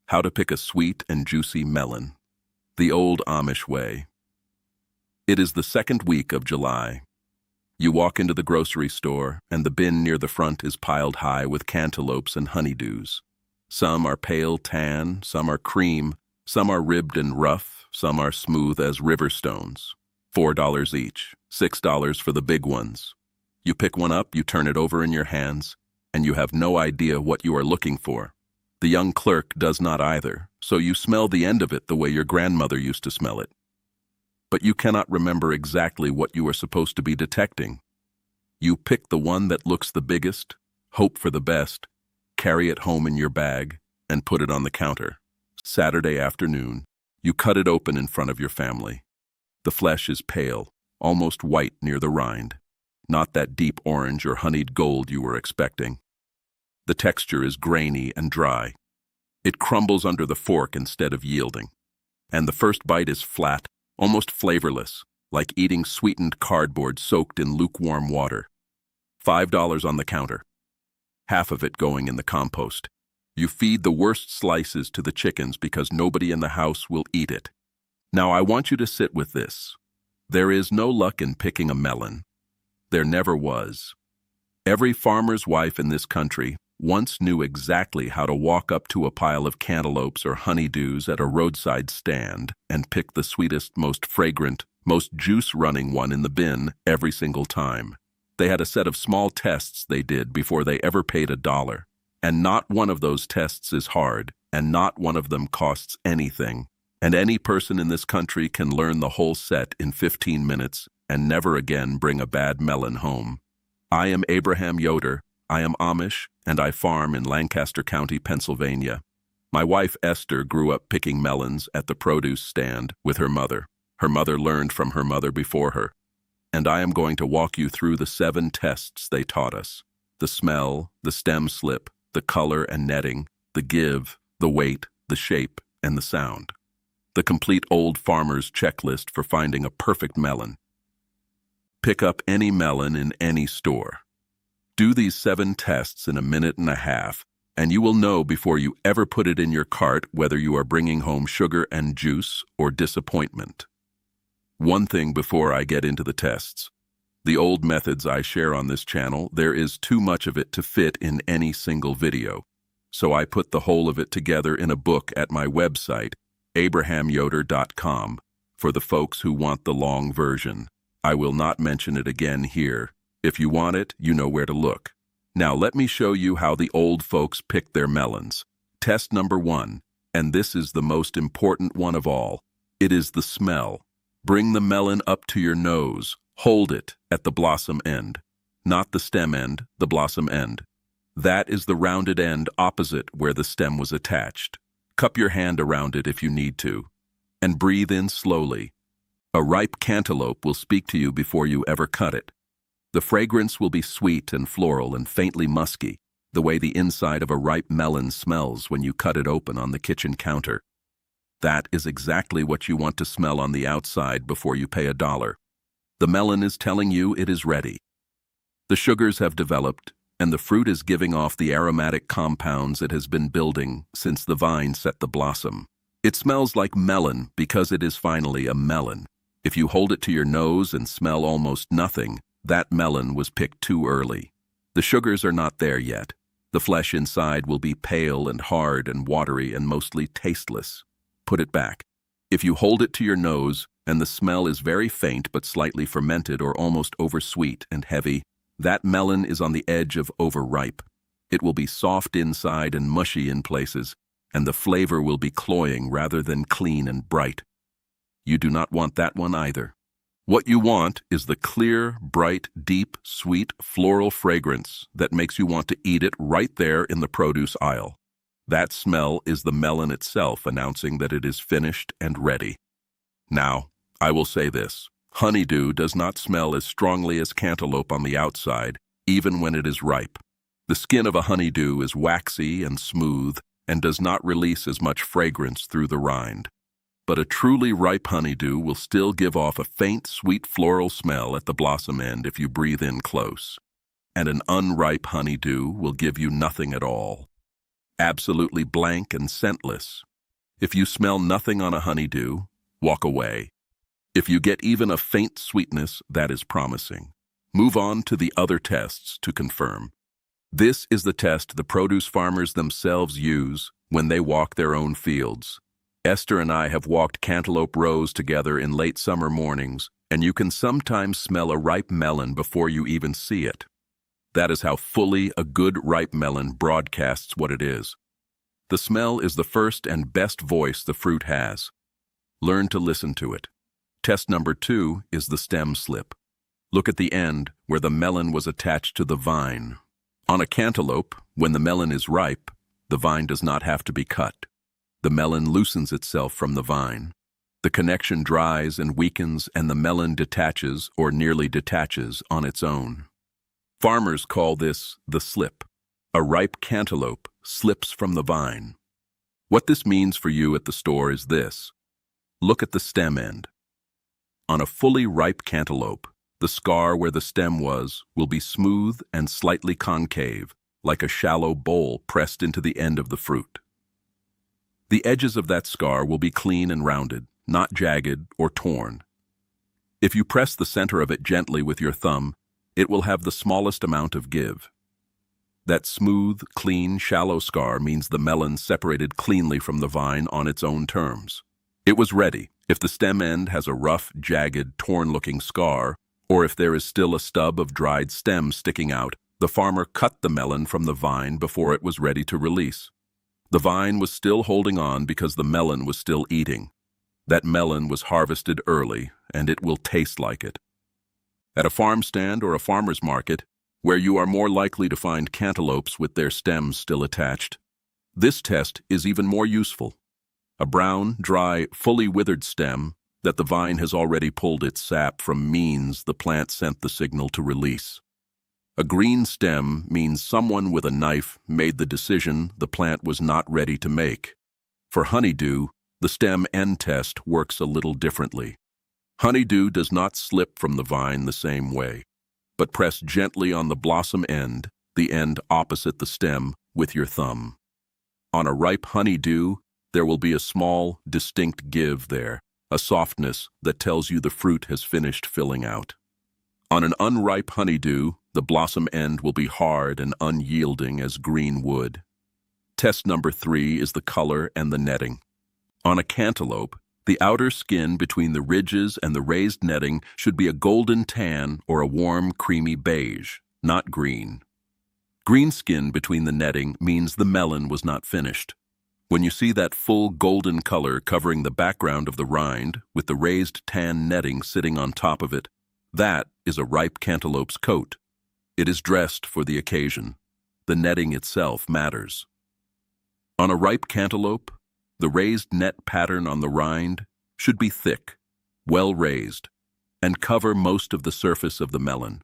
How to pick a sweet and juicy melon. The old Amish way. It is the second week of July. You walk into the grocery store, and the bin near the front is piled high with cantaloupes and honeydews. Some are pale tan, some are cream, some are ribbed and rough, some are smooth as river stones. $4 each, $6 for the big ones. You pick one up, you turn it over in your hands, and you have no idea what you are looking for. The young clerk does not either, so you smell the end of it the way your grandmother used to smell it. But you cannot remember exactly what you are supposed to be detecting. You pick the one that looks the biggest, hope for the best, carry it home in your bag, and put it on the counter. Saturday afternoon, you cut it open in front of your family. The flesh is pale, almost white near the rind, not that deep orange or honeyed gold you were expecting. The texture is grainy and dry. It crumbles under the fork instead of yielding. And the first bite is flat, almost flavorless, like eating sweetened cardboard soaked in lukewarm water. $5 on the counter. Half of it going in the compost. You feed the worst slices to the chickens because nobody in the house will eat it. Now I want you to sit with this. There is no luck in picking a melon. There never was. Every farmer's wife in this country once knew exactly how to walk up to a pile of cantaloupes or honeydews at a roadside stand and pick the sweetest, most fragrant, most juice-running one in the bin every single time. They had a set of small tests they did before they ever paid $1. And not one of those tests is hard, and not one of them costs anything. And any person in this country can learn the whole set in 15 minutes and never again bring a bad melon home. I am Abraham Yoder. I am Amish, and I farm in Lancaster County, Pennsylvania. My wife Esther grew up picking melons at the produce stand with her mother. Her mother learned from her mother before her. And I am going to walk you through the 7 tests they taught us. The smell, the stem slip, the color and netting, the give, the weight, the shape, and the sound. The complete old farmer's checklist for finding a perfect melon. Pick up any melon in any store. Do these 7 tests in a minute and a half, and you will know before you ever put it in your cart whether you are bringing home sugar and juice or disappointment. One thing before I get into the tests. The old methods I share on this channel, there is too much of it to fit in any single video. So I put the whole of it together in a book at my website, abrahamyoder.com, for the folks who want the long version. I will not mention it again here. If you want it, you know where to look. Now let me show you how the old folks pick their melons. Test number 1, and this is the most important one of all. It is the smell. Bring the melon up to your nose. Hold it at the blossom end. Not the stem end, the blossom end. That is the rounded end opposite where the stem was attached. Cup your hand around it if you need to. And breathe in slowly. A ripe cantaloupe will speak to you before you ever cut it. The fragrance will be sweet and floral and faintly musky, the way the inside of a ripe melon smells when you cut it open on the kitchen counter. That is exactly what you want to smell on the outside before you pay $1. The melon is telling you it is ready. The sugars have developed, and the fruit is giving off the aromatic compounds it has been building since the vine set the blossom. It smells like melon because it is finally a melon. If you hold it to your nose and smell almost nothing, that melon was picked too early. The sugars are not there yet. The flesh inside will be pale and hard and watery and mostly tasteless. Put it back. If you hold it to your nose and the smell is very faint but slightly fermented or almost oversweet and heavy, that melon is on the edge of overripe. It will be soft inside and mushy in places, and the flavor will be cloying rather than clean and bright. You do not want that one either. What you want is the clear, bright, deep, sweet, floral fragrance that makes you want to eat it right there in the produce aisle. That smell is the melon itself announcing that it is finished and ready. Now, I will say this. Honeydew does not smell as strongly as cantaloupe on the outside, even when it is ripe. The skin of a honeydew is waxy and smooth and does not release as much fragrance through the rind. But a truly ripe honeydew will still give off a faint, sweet floral smell at the blossom end if you breathe in close. And an unripe honeydew will give you nothing at all. absolutely blank and scentless. If you smell nothing on a honeydew, walk away. If you get even a faint sweetness, that is promising. Move on to the other tests to confirm. This is the test the produce farmers themselves use when they walk their own fields. Esther and I have walked cantaloupe rows together in late summer mornings, and you can sometimes smell a ripe melon before you even see it. That is how fully a good ripe melon broadcasts what it is. The smell is the first and best voice the fruit has. Learn to listen to it. Test number 2 is the stem slip. Look at the end where the melon was attached to the vine. On a cantaloupe, when the melon is ripe, the vine does not have to be cut. The melon loosens itself from the vine. The connection dries and weakens, and the melon detaches or nearly detaches on its own. Farmers call this the slip. A ripe cantaloupe slips from the vine. What this means for you at the store is this. Look at the stem end. On a fully ripe cantaloupe, the scar where the stem was will be smooth and slightly concave, like a shallow bowl pressed into the end of the fruit. The edges of that scar will be clean and rounded, not jagged or torn. If you press the center of it gently with your thumb, it will have the smallest amount of give. That smooth, clean, shallow scar means the melon separated cleanly from the vine on its own terms. It was ready. If the stem end has a rough, jagged, torn-looking scar, or if there is still a stub of dried stem sticking out, the farmer cut the melon from the vine before it was ready to release. The vine was still holding on because the melon was still eating. That melon was harvested early, and it will taste like it. At a farm stand or a farmer's market, where you are more likely to find cantaloupes with their stems still attached, this test is even more useful. A brown, dry, fully withered stem that the vine has already pulled its sap from means the plant sent the signal to release. A green stem means someone with a knife made the decision the plant was not ready to make. For honeydew, the stem end test works a little differently. Honeydew does not slip from the vine the same way, but press gently on the blossom end, the end opposite the stem, with your thumb. On a ripe honeydew, there will be a small, distinct give there, a softness that tells you the fruit has finished filling out. On an unripe honeydew, the blossom end will be hard and unyielding as green wood. Test number 3 is the color and the netting. On a cantaloupe, the outer skin between the ridges and the raised netting should be a golden tan or a warm, creamy beige, not green. Green skin between the netting means the melon was not finished. When you see that full golden color covering the background of the rind with the raised tan netting sitting on top of it, that is a ripe cantaloupe's coat. It is dressed for the occasion. The netting itself matters. On a ripe cantaloupe, the raised net pattern on the rind should be thick, well raised, and cover most of the surface of the melon.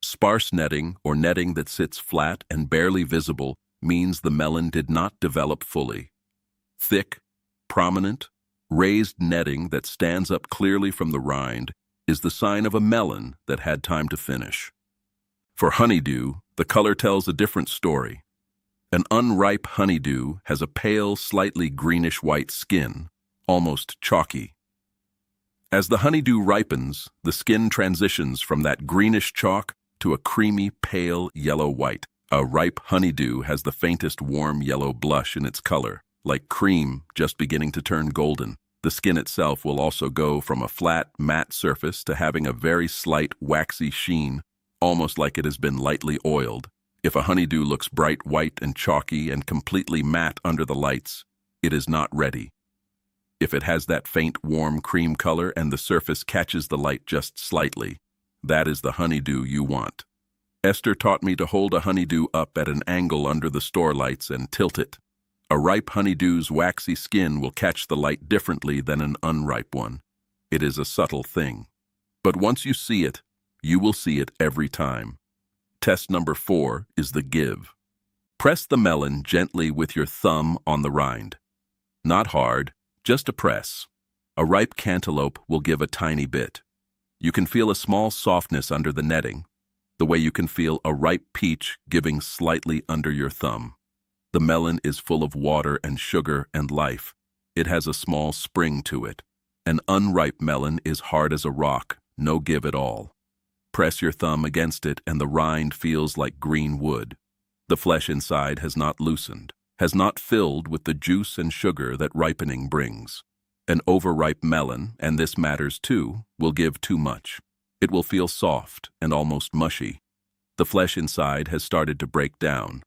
Sparse netting, or netting that sits flat and barely visible, means the melon did not develop fully. Thick, prominent, raised netting that stands up clearly from the rind is the sign of a melon that had time to finish. For honeydew, the color tells a different story. An unripe honeydew has a pale, slightly greenish-white skin, almost chalky. As the honeydew ripens, the skin transitions from that greenish chalk to a creamy, pale yellow-white. A ripe honeydew has the faintest warm yellow blush in its color, like cream just beginning to turn golden. The skin itself will also go from a flat, matte surface to having a very slight, waxy sheen, almost like it has been lightly oiled. If a honeydew looks bright white and chalky and completely matte under the lights, it is not ready. If it has that faint, warm cream color and the surface catches the light just slightly, that is the honeydew you want. Esther taught me to hold a honeydew up at an angle under the store lights and tilt it. A ripe honeydew's waxy skin will catch the light differently than an unripe one. It is a subtle thing. But once you see it, you will see it every time. Test number 4 is the give. Press the melon gently with your thumb on the rind. Not hard, just a press. A ripe cantaloupe will give a tiny bit. You can feel a small softness under the netting, the way you can feel a ripe peach giving slightly under your thumb. The melon is full of water and sugar and life. It has a small spring to it. An unripe melon is hard as a rock, no give at all. Press your thumb against it and the rind feels like green wood. The flesh inside has not loosened, has not filled with the juice and sugar that ripening brings. An overripe melon, and this matters too, will give too much. It will feel soft and almost mushy. The flesh inside has started to break down.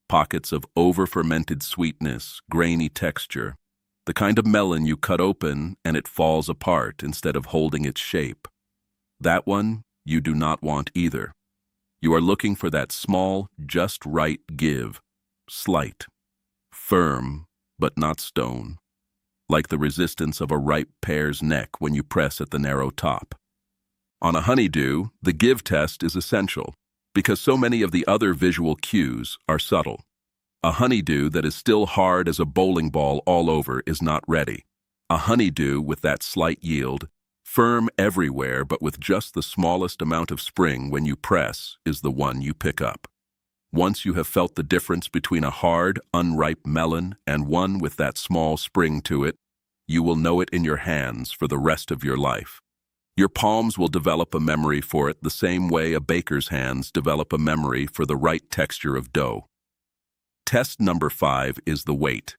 Pockets of over-fermented sweetness, grainy texture. The kind of melon you cut open and it falls apart instead of holding its shape. That one you do not want either. You are looking for that small, just right give. Slight. Firm, but not stone. Like the resistance of a ripe pear's neck when you press at the narrow top. On a honeydew, the give test is essential, because so many of the other visual cues are subtle. A honeydew that is still hard as a bowling ball all over is not ready. A honeydew with that slight yield, firm everywhere but with just the smallest amount of spring when you press, is the one you pick up. Once you have felt the difference between a hard, unripe melon and one with that small spring to it, you will know it in your hands for the rest of your life. Your palms will develop a memory for it the same way a baker's hands develop a memory for the right texture of dough. Test number 5 is the weight.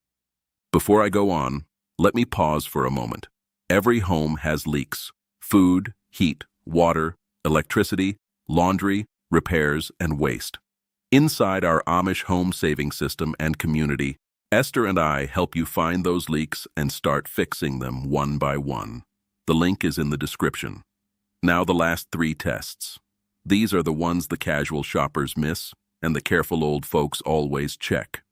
Before I go on, let me pause for a moment. Every home has leaks: food, heat, water, electricity, laundry, repairs, and waste. Inside our Amish home saving system and community, Esther and I help you find those leaks and start fixing them one by one. The link is in the description. Now the last 3 tests. These are the ones the casual shoppers miss, and the careful old folks always check.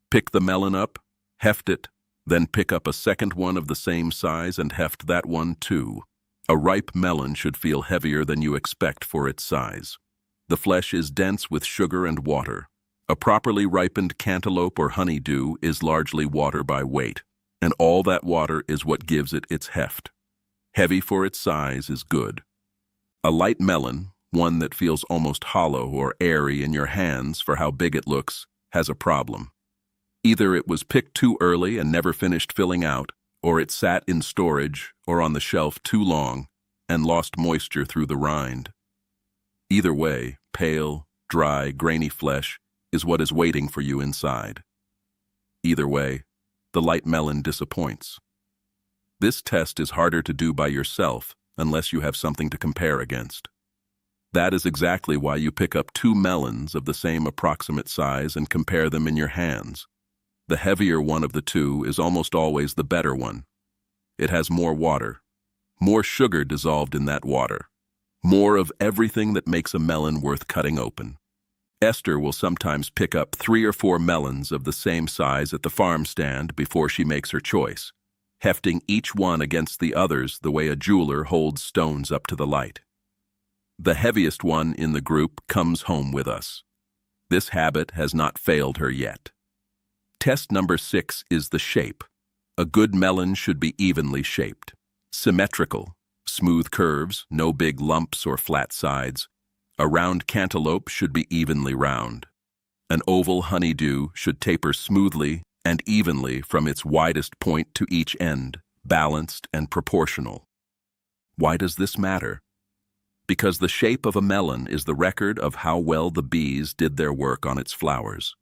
Pick the melon up, heft it, then pick up a second one of the same size and heft that one too. A ripe melon should feel heavier than you expect for its size. The flesh is dense with sugar and water. A properly ripened cantaloupe or honeydew is largely water by weight, and all that water is what gives it its heft. Heavy for its size is good. A light melon, one that feels almost hollow or airy in your hands for how big it looks, has a problem. Either it was picked too early and never finished filling out, or it sat in storage or on the shelf too long and lost moisture through the rind. Either way, pale, dry, grainy flesh is what is waiting for you inside. Either way, the light melon disappoints. This test is harder to do by yourself unless you have something to compare against. That is exactly why you pick up 2 melons of the same approximate size and compare them in your hands. The heavier one of the 2 is almost always the better one. It has more water, more sugar dissolved in that water, more of everything that makes a melon worth cutting open. Esther will sometimes pick up 3 or 4 melons of the same size at the farm stand before she makes her choice, hefting each one against the others the way a jeweler holds stones up to the light. The heaviest one in the group comes home with us. This habit has not failed her yet. Test number 6 is the shape. A good melon should be evenly shaped, symmetrical, smooth curves, no big lumps or flat sides. A round cantaloupe should be evenly round. An oval honeydew should taper smoothly and evenly from its widest point to each end, balanced and proportional. Why does this matter? Because the shape of a melon is the record of how well the bees did their work on its flowers.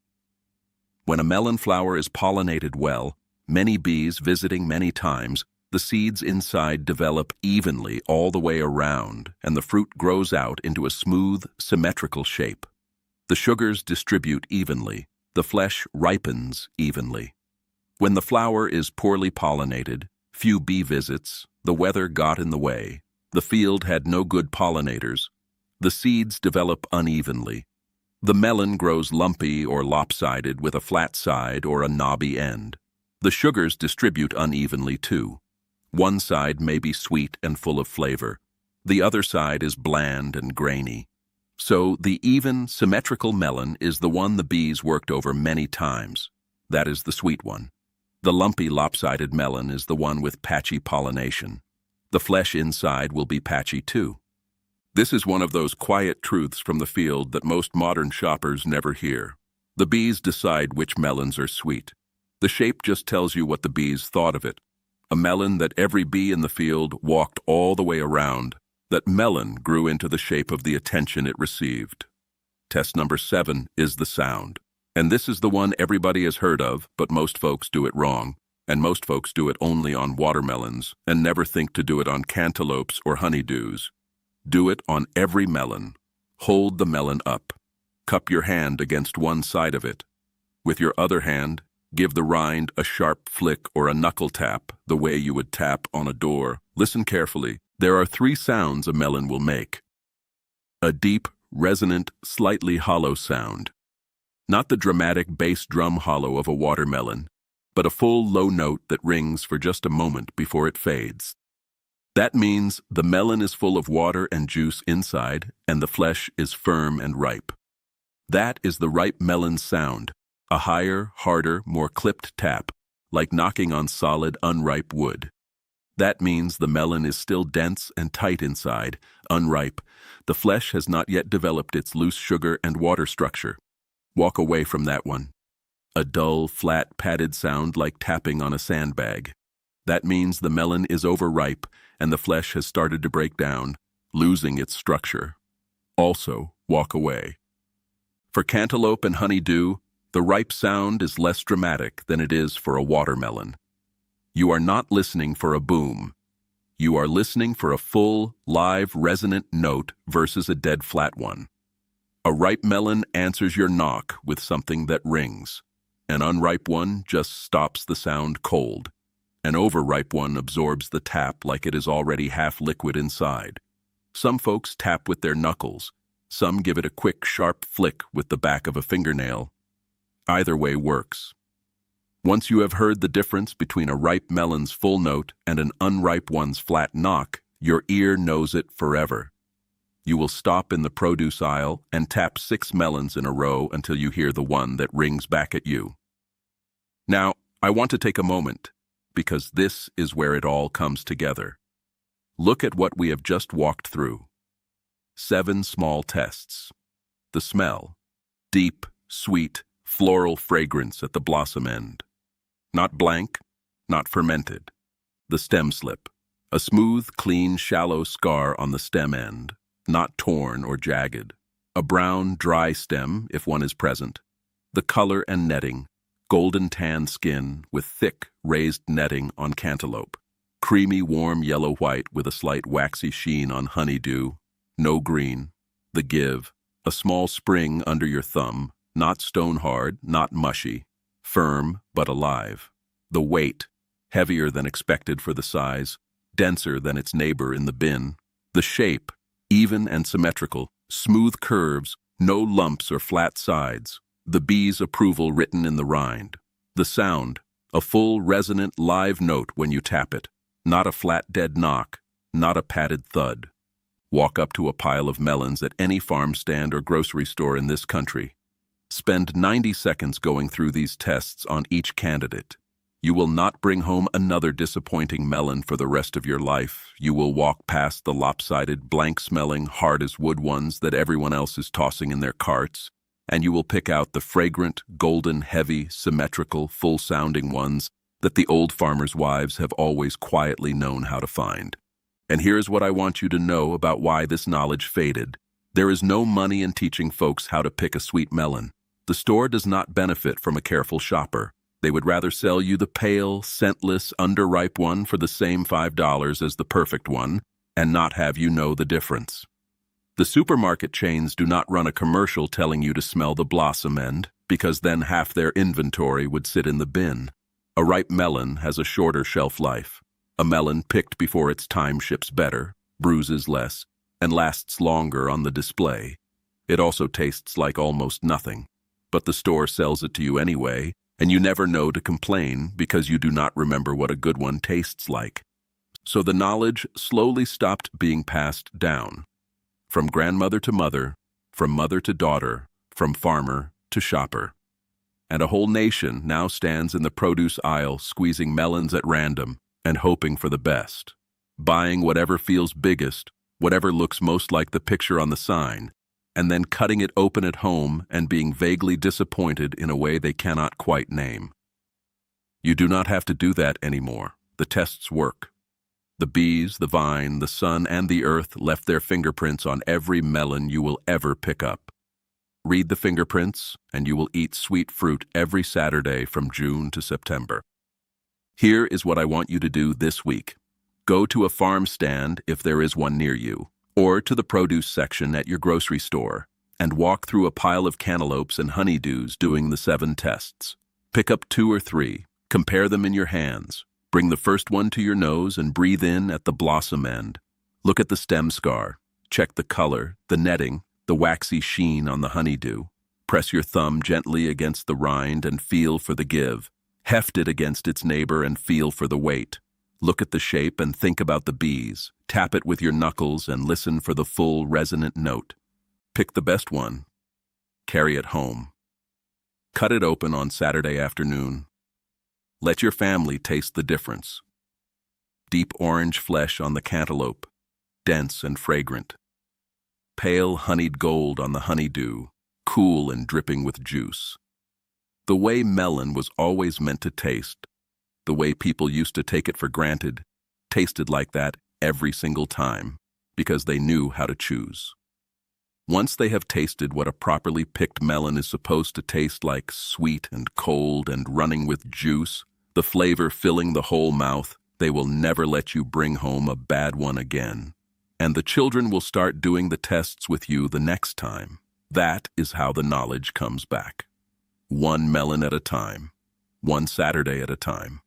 When a melon flower is pollinated well, many bees visiting many times, the seeds inside develop evenly all the way around, and the fruit grows out into a smooth, symmetrical shape. The sugars distribute evenly, the flesh ripens evenly. When the flower is poorly pollinated, few bee visits, the weather got in the way, the field had no good pollinators, the seeds develop unevenly. The melon grows lumpy or lopsided with a flat side or a knobby end. The sugars distribute unevenly too. One side may be sweet and full of flavor. The other side is bland and grainy. So the even, symmetrical melon is the one the bees worked over many times. That is the sweet one. The lumpy, lopsided melon is the one with patchy pollination. The flesh inside will be patchy too. This is one of those quiet truths from the field that most modern shoppers never hear. The bees decide which melons are sweet. The shape just tells you what the bees thought of it. A melon that every bee in the field walked all the way around. That melon grew into the shape of the attention it received. Test number 7 is the sound. And this is the one everybody has heard of, but most folks do it wrong. And most folks do it only on watermelons and never think to do it on cantaloupes or honeydews. Do it on every melon. Hold the melon up. Cup your hand against one side of it. With your other hand, give the rind a sharp flick or a knuckle tap, the way you would tap on a door. Listen carefully. There are 3 sounds a melon will make. A deep, resonant, slightly hollow sound. Not the dramatic bass drum hollow of a watermelon, but a full low note that rings for just a moment before it fades. That means the melon is full of water and juice inside, and the flesh is firm and ripe. That is the ripe melon sound, a higher, harder, more clipped tap, like knocking on solid, unripe wood. That means the melon is still dense and tight inside, unripe. The flesh has not yet developed its loose sugar and water structure. Walk away from that one. A dull, flat, padded sound like tapping on a sandbag. That means the melon is overripe and the flesh has started to break down, losing its structure. Also, walk away. For cantaloupe and honeydew, the ripe sound is less dramatic than it is for a watermelon. You are not listening for a boom. You are listening for a full, live, resonant note versus a dead flat one. A ripe melon answers your knock with something that rings. An unripe one just stops the sound cold. An overripe one absorbs the tap like it is already half liquid inside. Some folks tap with their knuckles. Some give it a quick, sharp flick with the back of a fingernail. Either way works. Once you have heard the difference between a ripe melon's full note and an unripe one's flat knock, your ear knows it forever. You will stop in the produce aisle and tap 6 melons in a row until you hear the one that rings back at you. Now, I want to take a moment, because this is where it all comes together. Look at what we have just walked through. 7 small tests. The smell. Deep, sweet, floral fragrance at the blossom end. Not blank, not fermented. The stem slip. A smooth, clean, shallow scar on the stem end, not torn or jagged. A brown, dry stem, if one is present. The color and netting. Golden tan skin with thick, raised netting on cantaloupe. Creamy, warm yellow-white with a slight waxy sheen on honeydew. No green. The give. A small spring under your thumb, not stone-hard, not mushy. Firm, but alive. The weight, heavier than expected for the size, denser than its neighbor in the bin. The shape, even and symmetrical, smooth curves, no lumps or flat sides. The bee's approval written in the rind. The sound, a full, resonant, live note when you tap it. Not a flat, dead knock, not a padded thud. Walk up to a pile of melons at any farm stand or grocery store in this country. Spend 90 seconds going through these tests on each candidate. You will not bring home another disappointing melon for the rest of your life. You will walk past the lopsided, blank-smelling, hard-as-wood ones that everyone else is tossing in their carts, and you will pick out the fragrant, golden, heavy, symmetrical, full-sounding ones that the old farmers' wives have always quietly known how to find. And here's what I want you to know about why this knowledge faded. There is no money in teaching folks how to pick a sweet melon. The store does not benefit from a careful shopper. They would rather sell you the pale, scentless, underripe one for the same $5 as the perfect one, and not have you know the difference. The supermarket chains do not run a commercial telling you to smell the blossom end, because then half their inventory would sit in the bin. A ripe melon has a shorter shelf life. A melon picked before its time ships better, bruises less, and lasts longer on the display. It also tastes like almost nothing. But the store sells it to you anyway, and you never know to complain because you do not remember what a good one tastes like. So the knowledge slowly stopped being passed down. From grandmother to mother, from mother to daughter, from farmer to shopper. And a whole nation now stands in the produce aisle squeezing melons at random and hoping for the best. Buying whatever feels biggest, whatever looks most like the picture on the sign, and then cutting it open at home and being vaguely disappointed in a way they cannot quite name. You do not have to do that anymore. The tests work. The bees, the vine, the sun, and the earth left their fingerprints on every melon you will ever pick up. Read the fingerprints, and you will eat sweet fruit every Saturday from June to September. Here is what I want you to do this week. Go to a farm stand if there is one near you, or to the produce section at your grocery store, and walk through a pile of cantaloupes and honeydews doing the 7 tests. Pick up 2 or 3, compare them in your hands. Bring the first one to your nose and breathe in at the blossom end. Look at the stem scar. Check the color, the netting, the waxy sheen on the honeydew. Press your thumb gently against the rind and feel for the give. Heft it against its neighbor and feel for the weight. Look at the shape and think about the bees. Tap it with your knuckles and listen for the full resonant note. Pick the best one. Carry it home. Cut it open on Saturday afternoon. Let your family taste the difference. Deep orange flesh on the cantaloupe, dense and fragrant. Pale honeyed gold on the honeydew, cool and dripping with juice. The way melon was always meant to taste, the way people used to take it for granted, tasted like that every single time, because they knew how to choose. Once they have tasted what a properly picked melon is supposed to taste like, sweet and cold and running with juice, the flavor filling the whole mouth, they will never let you bring home a bad one again. And the children will start doing the tests with you the next time. That is how the knowledge comes back. One melon at a time. One Saturday at a time.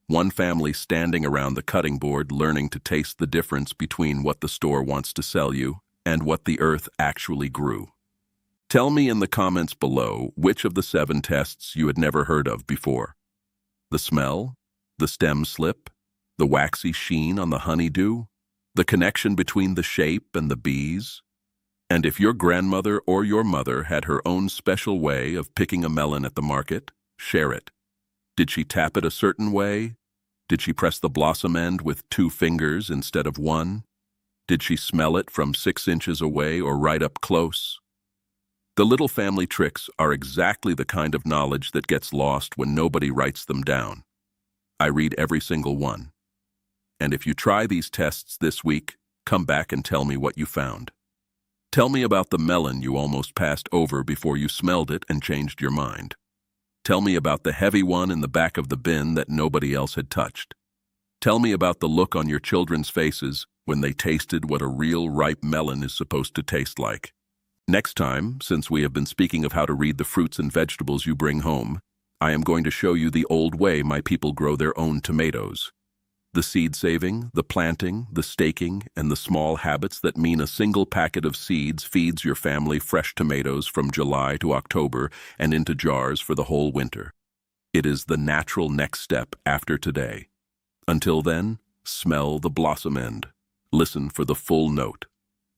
One family standing around the cutting board learning to taste the difference between what the store wants to sell you and what the earth actually grew. Tell me in the comments below which of the 7 tests you had never heard of before. The smell, the stem slip, the waxy sheen on the honeydew, the connection between the shape and the bees. And if your grandmother or your mother had her own special way of picking a melon at the market, share it. Did she tap it a certain way? Did she press the blossom end with 2 fingers instead of 1? Did she smell it from 6 inches away or right up close? The little family tricks are exactly the kind of knowledge that gets lost when nobody writes them down. I read every single one. And if you try these tests this week, come back and tell me what you found. Tell me about the melon you almost passed over before you smelled it and changed your mind. Tell me about the heavy one in the back of the bin that nobody else had touched. Tell me about the look on your children's faces when they tasted what a real ripe melon is supposed to taste like. Next time, since we have been speaking of how to read the fruits and vegetables you bring home, I am going to show you the old way my people grow their own tomatoes. The seed saving, the planting, the staking, and the small habits that mean a single packet of seeds feeds your family fresh tomatoes from July to October and into jars for the whole winter. It is the natural next step after today. Until then, smell the blossom end. Listen for the full note.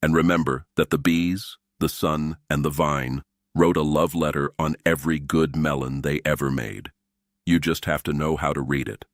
And remember that the bees, the sun, and the vine wrote a love letter on every good melon they ever made. You just have to know how to read it.